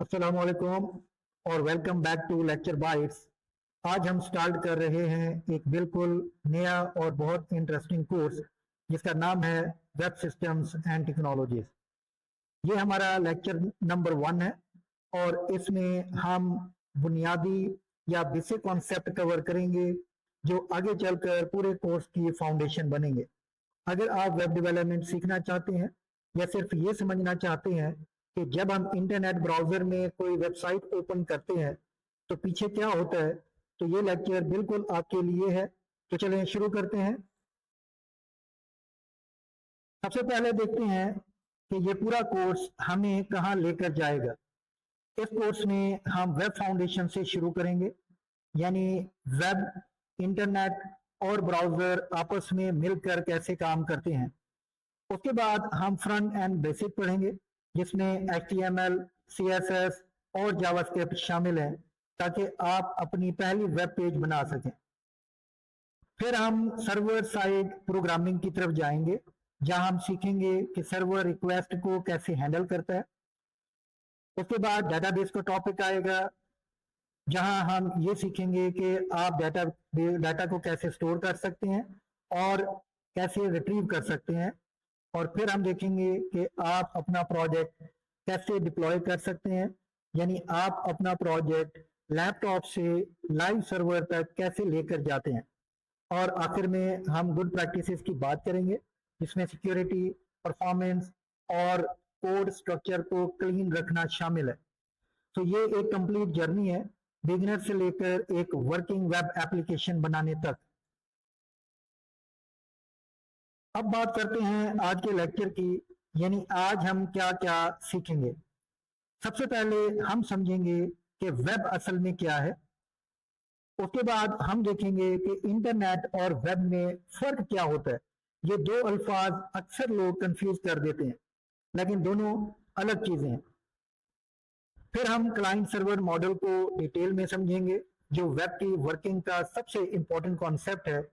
अस्सलाम वालेकुम और welcome back to lecture bites. आज हम स्टार्ट कर रहे हैं एक बिल्कुल नया और बहुत इंटरेस्टिंग कोर्स जिसका नाम है वेब सिस्टम्स एंड टेक्नोलॉजीज। ये हमारा लेक्चर नंबर 1 है और इसमें हम बुनियादी या बेसिक कॉन्सेप्ट कवर करेंगे जो आगे चलकर पूरे कोर्स की फाउंडेशन बनेंगे। अगर आप वेब डेवलपमेंट सीखना चाहते हैं या सिर्फ ये समझना चाहते हैं कि जब हम इंटरनेट ब्राउजर में कोई वेबसाइट ओपन करते हैं तो पीछे क्या होता है, तो ये लेक्चर बिल्कुल आपके लिए है। तो चलें शुरू करते हैं। सबसे पहले देखते हैं कि ये पूरा कोर्स हमें कहाँ लेकर जाएगा। इस कोर्स में हम वेब फाउंडेशन से शुरू करेंगे, यानी वेब, इंटरनेट और ब्राउजर आपस में मिलकर कैसे काम करते हैं। उसके बाद हम फ्रंट एंड बेसिक पढ़ेंगे जिसमें HTML, CSS और जावास्क्रिप्ट शामिल है ताकि आप अपनी पहली वेब पेज बना सकें। फिर हम सर्वर साइड प्रोग्रामिंग की तरफ जाएंगे जहां हम सीखेंगे कि सर्वर रिक्वेस्ट को कैसे हैंडल करता है। उसके बाद डेटाबेस का टॉपिक आएगा जहां हम ये सीखेंगे कि आप डाटा को कैसे स्टोर कर सकते हैं और कैसे रिट्रीव कर सकते हैं। और फिर हम देखेंगे कि आप अपना प्रोजेक्ट कैसे डिप्लॉय कर सकते हैं, यानी आप अपना प्रोजेक्ट लैपटॉप से लाइव सर्वर तक कैसे लेकर जाते हैं। और आखिर में हम गुड प्रैक्टिसेस की बात करेंगे जिसमें सिक्योरिटी, परफॉर्मेंस और कोड स्ट्रक्चर को क्लीन रखना शामिल है। तो ये एक कंप्लीट जर्नी है बिगिनर से लेकर एक वर्किंग वेब एप्लीकेशन बनाने तक। अब बात करते हैं आज के लेक्चर की, यानी आज हम क्या क्या सीखेंगे। सबसे पहले हम समझेंगे कि वेब असल में क्या है। उसके बाद हम देखेंगे कि इंटरनेट और वेब में फर्क क्या होता है। ये दो अल्फाज अक्सर लोग कंफ्यूज कर देते हैं, लेकिन दोनों अलग चीजें हैं। फिर हम क्लाइंट सर्वर मॉडल को डिटेल में समझेंगे जो वेब की वर्किंग का सबसे इंपॉर्टेंट कॉन्सेप्ट है।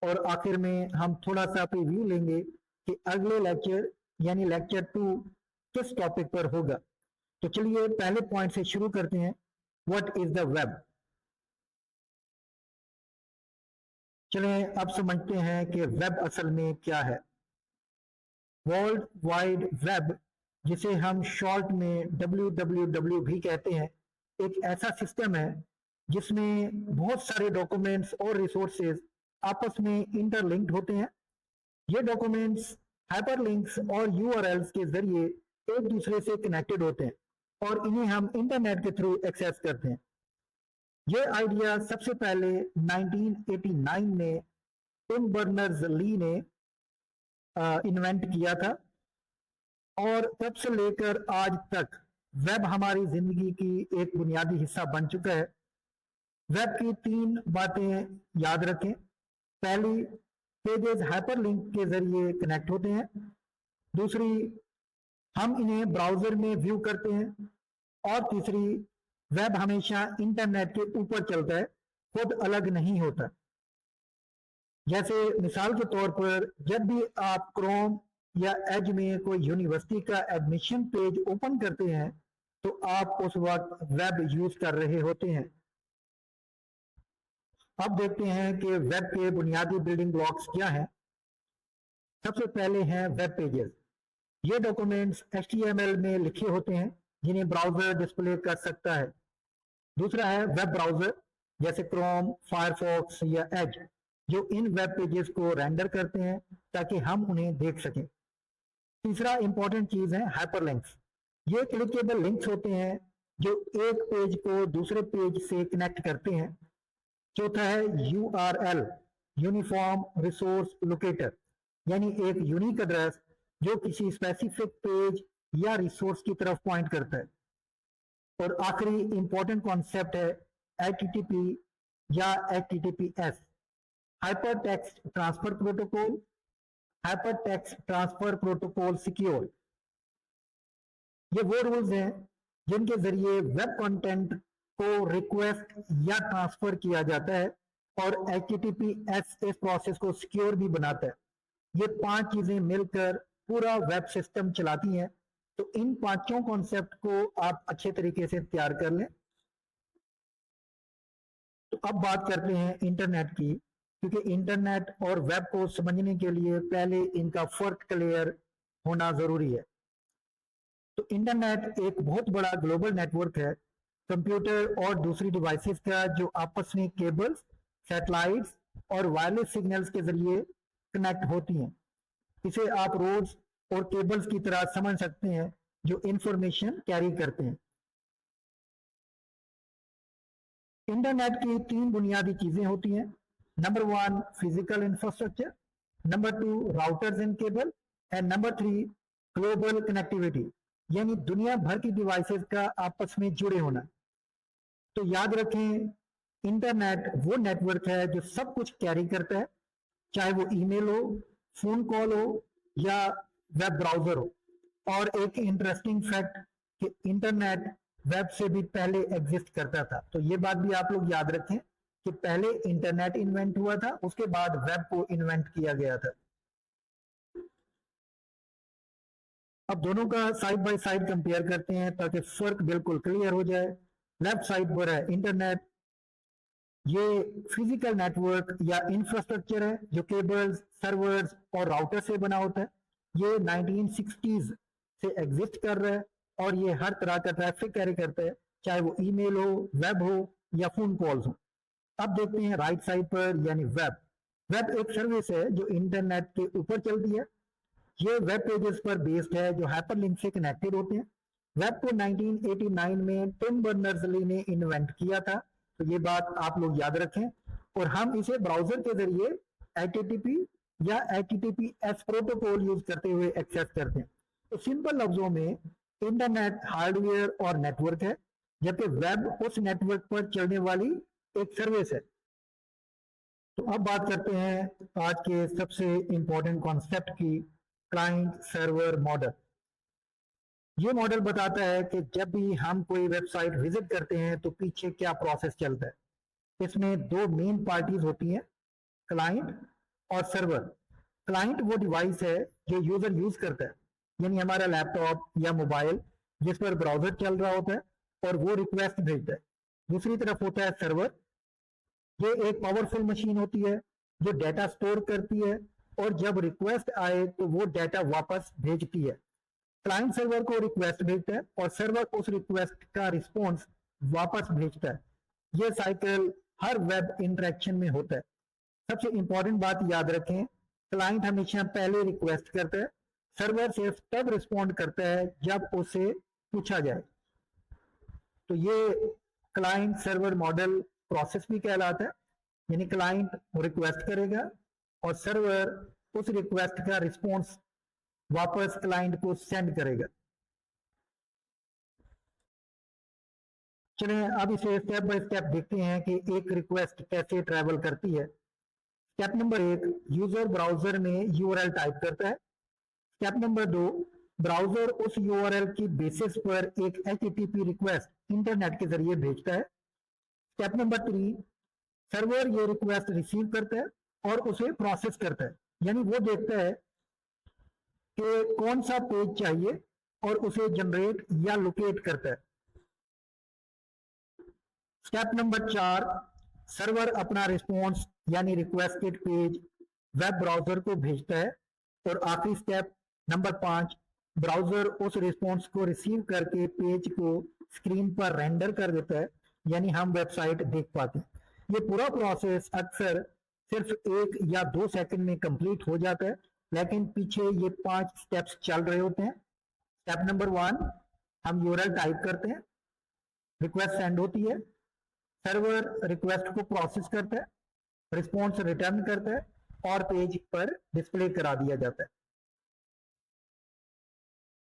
और आखिर में हम थोड़ा सा प्रीव्यू लेंगे कि अगले लेक्चर यानी लेक्चर 2 किस टॉपिक पर होगा। तो चलिए पहले पॉइंट से शुरू करते हैं, व्हाट इज द वेब। चलिए अब समझते हैं कि वेब असल में क्या है। वर्ल्ड वाइड वेब, जिसे हम शॉर्ट में WWW भी कहते हैं, एक ऐसा सिस्टम है जिसमें बहुत सारे डॉक्यूमेंट्स और रिसोर्सेज आपस में इंटरलिंक्ड होते हैं। ये डॉक्यूमेंट्स हाइपरलिंक्स और URLs के जरिए एक दूसरे से कनेक्टेड होते हैं और इन्हें हम इंटरनेट के थ्रू एक्सेस करते हैं। ये आइडिया सबसे पहले 1989 में टिम बर्नर्स ली ने इन्वेंट किया था और तब से लेकर आज तक वेब हमारी जिंदगी की एक बुनियादी हिस्सा बन चुका है। वेब की 3 बातें याद रखें। पहली, पेजेस हाइपरलिंक के जरिए कनेक्ट होते हैं। दूसरी, हम इन्हें ब्राउजर में व्यू करते हैं। और तीसरी, वेब हमेशा इंटरनेट के ऊपर चलता है, खुद अलग नहीं होता। जैसे मिसाल के तौर पर जब भी आप क्रोम या एज में कोई यूनिवर्सिटी का एडमिशन पेज ओपन करते हैं तो आप उस वक्त वेब यूज कर रहे होते हैं। अब देखते हैं कि वेब के बुनियादी बिल्डिंग ब्लॉक्स क्या हैं। सबसे पहले हैं वेब पेजेस। ये डॉक्यूमेंट्स HTML में लिखे होते हैं जिन्हें ब्राउजर डिस्प्ले कर सकता है। दूसरा है वेब ब्राउजर, जैसे क्रोम, फायरफॉक्स या एज, जो इन वेब पेजेस को रेंडर करते हैं ताकि हम उन्हें देख सकें। तीसरा इंपॉर्टेंट चीज है हाइपरलिंक्स। ये क्लिकेबल लिंक्स होते हैं जो एक पेज को दूसरे पेज से कनेक्ट करते हैं। चौथा है URL, यूनिफॉर्म रिसोर्स लोकेटर, यानी एक यूनिक एड्रेस जो किसी स्पेसिफिक पेज या रिसोर्स की तरफ पॉइंट करता है। और आखिरी इंपॉर्टेंट कॉन्सेप्ट है HTTP या HTTPS, hyper text transfer protocol, hyper text transfer protocol secure. ये वो रूल्स हैं जिनके जरिए वेब कंटेंट को रिक्वेस्ट या ट्रांसफर किया जाता है और HTTPS इस प्रोसेस को सिक्योर भी बनाता है। ये 5 चीजें मिलकर पूरा वेब सिस्टम चलाती हैं तो इन पांचों कॉन्सेप्ट को आप अच्छे तरीके से तैयार कर लें। तो अब बात करते हैं इंटरनेट की, क्योंकि इंटरनेट और वेब को समझने के लिए पहले इनका फर्क क्लियर होना जरूरी है। तो इंटरनेट एक बहुत बड़ा ग्लोबल नेटवर्क है, कंप्यूटर और दूसरी डिवाइसेस का जो आपस में केबल्स, सैटेलाइट्स और वायरलेस सिग्नल्स के जरिए कनेक्ट होती हैं। इसे आप रोड्स और केबल्स की तरह समझ सकते हैं जो इंफॉर्मेशन कैरी करते हैं। इंटरनेट की तीन बुनियादी चीजें होती हैं। Number 1 physical infrastructure, number 2 routers and cable and number 3 global connectivity, यानी दुनिया भर की डिवाइसेस का आपस में जुड़े होना। तो याद रखें, इंटरनेट वो नेटवर्क है जो सब कुछ कैरी करता है, चाहे वो ईमेल हो, फोन कॉल हो या वेब ब्राउजर हो। और एक इंटरेस्टिंग फैक्ट कि इंटरनेट वेब से भी पहले एग्जिस्ट करता था। तो ये बात भी आप लोग याद रखें कि पहले इंटरनेट इन्वेंट हुआ था, उसके बाद वेब को इन्वेंट किया गया था। अब दोनों का साइड बाय साइड कंपेयर करते हैं ताकि फर्क बिल्कुल क्लियर हो जाए। लेफ्ट साइड पर है इंटरनेट, ये फिजिकल नेटवर्क या इंफ्रास्ट्रक्चर है जो केबल्स, सर्वर्स और राउटर से बना होता है। ये 1960s से एग्जिस्ट कर रहा है और ये हर तरह का ट्रैफिक कैरी करता है, चाहे वो ईमेल हो, वेब हो या फोन कॉल्स हो। अब देखते हैं राइट साइड पर, यानी वेब। वेब एक सर्विस है जो इंटरनेट के ऊपर चलती है। ये वेब पेजेस पर बेस्ड है जो हाइपरलिंक से कनेक्टेड होते हैं। वेब को 1989 में टिम बर्नर्स-ली ने इन्वेंट किया था, तो ये बात आप लोग याद रखें। और हम इसे ब्राउजर के जरिए HTTP या HTTPS प्रोटोकॉल यूज करते हुए एक्सेस करते हैं। तो सिंपल लफ्जों में इंटरनेट हार्डवेयर और नेटवर्क है, जबकि वेब उस नेटवर्क पर चलने वाली एक सर्विस है। तो अब बात करते हैं आज के सबसे इंपॉर्टेंट कॉन्सेप्ट की, क्लाइंट सर्वर मॉडल। ये मॉडल बताता है कि जब भी हम कोई वेबसाइट विजिट करते हैं तो पीछे क्या प्रोसेस चलता है। इसमें दो मेन पार्टीज होती हैं, क्लाइंट और सर्वर। क्लाइंट वो डिवाइस है जो यूजर यूज करता है, यानी हमारा लैपटॉप या मोबाइल जिस पर ब्राउजर चल रहा होता है और वो रिक्वेस्ट भेजता है। दूसरी तरफ होता है सर्वर, ये एक पावरफुल मशीन होती है जो डेटा स्टोर करती है और जब रिक्वेस्ट आए तो वो डेटा वापस भेजती है। क्लाइंट सर्वर को रिक्वेस्ट भेजता है और सर्वर उस रिक्वेस्ट का रिस्पॉन्स वापस भेजता है। यह साइकिल हर वेब इंटरेक्शन में होता है। सबसे इंपॉर्टेंट बात याद रखें, क्लाइंट हमेशा पहले रिक्वेस्ट करता है, सर्वर सिर्फ तब रिस्पॉन्ड करता है जब उसे पूछा जाए। तो ये क्लाइंट सर्वर मॉडल प्रोसेस भी कहलाता है, यानी क्लाइंट रिक्वेस्ट करेगा और सर्वर उस रिक्वेस्ट का रिस्पॉन्स वापस क्लाइंट को सेंड करेगा। चलिए अब इसे स्टेप बाय स्टेप देखते हैं कि एक रिक्वेस्ट कैसे ट्रैवल करती है। स्टेप नंबर 1, यूजर ब्राउजर में यूआरएल टाइप करता है। स्टेप नंबर 2, ब्राउजर उस यूआरएल की बेसिस पर एक HTTP रिक्वेस्ट इंटरनेट के जरिए भेजता है। स्टेप नंबर 3, सर्वर ये रिक्वेस्ट रिसीव करता है और उसे प्रोसेस करता है, यानी वो देखता है कि कौन सा पेज चाहिए और उसे जनरेट या लोकेट करता है। स्टेप नंबर 4, सर्वर अपना रिस्पॉन्स यानी रिक्वेस्टेड पेज वेब ब्राउजर को भेजता है। और आखिरी स्टेप नंबर 5, ब्राउजर उस रिस्पॉन्स को रिसीव करके पेज को स्क्रीन पर रेंडर कर देता है, यानी हम वेबसाइट देख पाते हैं। ये पूरा प्रोसेस अक्सर सिर्फ 1 या 2 सेकंड में कंप्लीट हो जाता है, लेकिन पीछे ये 5 स्टेप्स चल रहे होते हैं। स्टेप नंबर 1, हम यूआरएल टाइप करते हैं, रिक्वेस्ट सेंड होती है, सर्वर रिक्वेस्ट को प्रोसेस करता है, रिस्पॉन्स रिटर्न करता है और पेज पर डिस्प्ले करा दिया जाता है।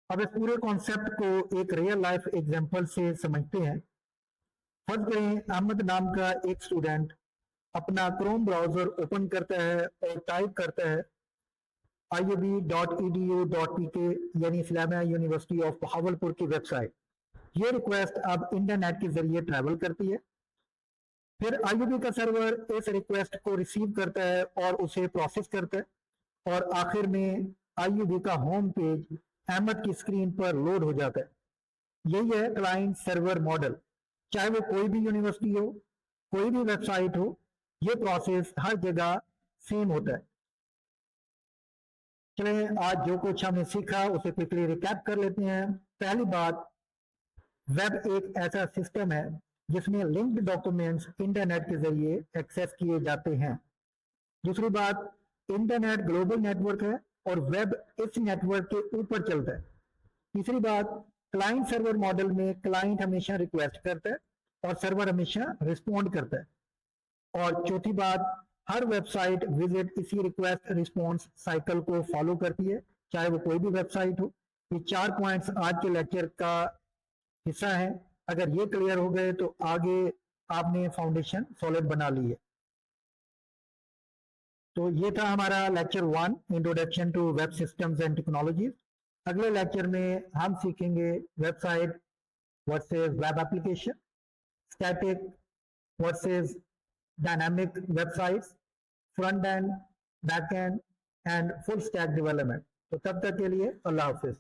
अब इस पूरे कॉन्सेप्ट को एक रियल लाइफ एग्जांपल से समझते हैं। फर्ज करें अहमद नाम का एक स्टूडेंट अपना क्रोम ब्राउजर ओपन करता है और टाइप करता है iub.edu.pk, यानी इस्लामिया यूनिवर्सिटी ऑफ बहावलपुर की वेबसाइट। ये रिक्वेस्ट अब इंटरनेट के जरिए ट्रैवल करती है। फिर IUB का सर्वर इस रिक्वेस्ट को रिसीव करता है और उसे प्रोसेस करता है और आखिर में IUB का होम पेज अहमद की स्क्रीन पर लोड हो जाता है। यही है क्लाइंट सर्वर मॉडल। चाहे वो कोई भी यूनिवर्सिटी हो, कोई भी वेबसाइट हो, ये प्रोसेस हर जगह सेम होता है। चलिए आज जो कुछ हमने सीखा उसे क्विकली रिकैप कर लेते हैं। पहली बात, वेब एक ऐसा सिस्टम है जिसमें लिंक्ड डॉक्यूमेंट्स इंटरनेट के जरिए एक्सेस किए जाते हैं। दूसरी बात, इंटरनेट ग्लोबल नेटवर्क है और वेब इस नेटवर्क के ऊपर चलता है। तीसरी बात, क्लाइंट सर्वर मॉडल में क्लाइंट हमेशा रिक्वेस्ट करता है और सर्वर हमेशा रिस्पॉन्ड करता है। और चौथी बात, हर वेबसाइट विजिट इसी रिक्वेस्ट रिस्पॉन्स साइकिल को फॉलो करती है, चाहे वो कोई भी वेबसाइट हो। ये 4 पॉइंट्स आज के लेक्चर का हिस्सा है। अगर ये क्लियर हो गए तो आगे आपने फाउंडेशन सॉलिड बना ली है। तो ये था हमारा lecture 1, introduction to web systems and technologies. अगले लेक्चर में हम सीखेंगे website versus web application, static versus dynamic websites, front end, back end and full stack development. तो तब तक के लिए अल्लाह हाफिज।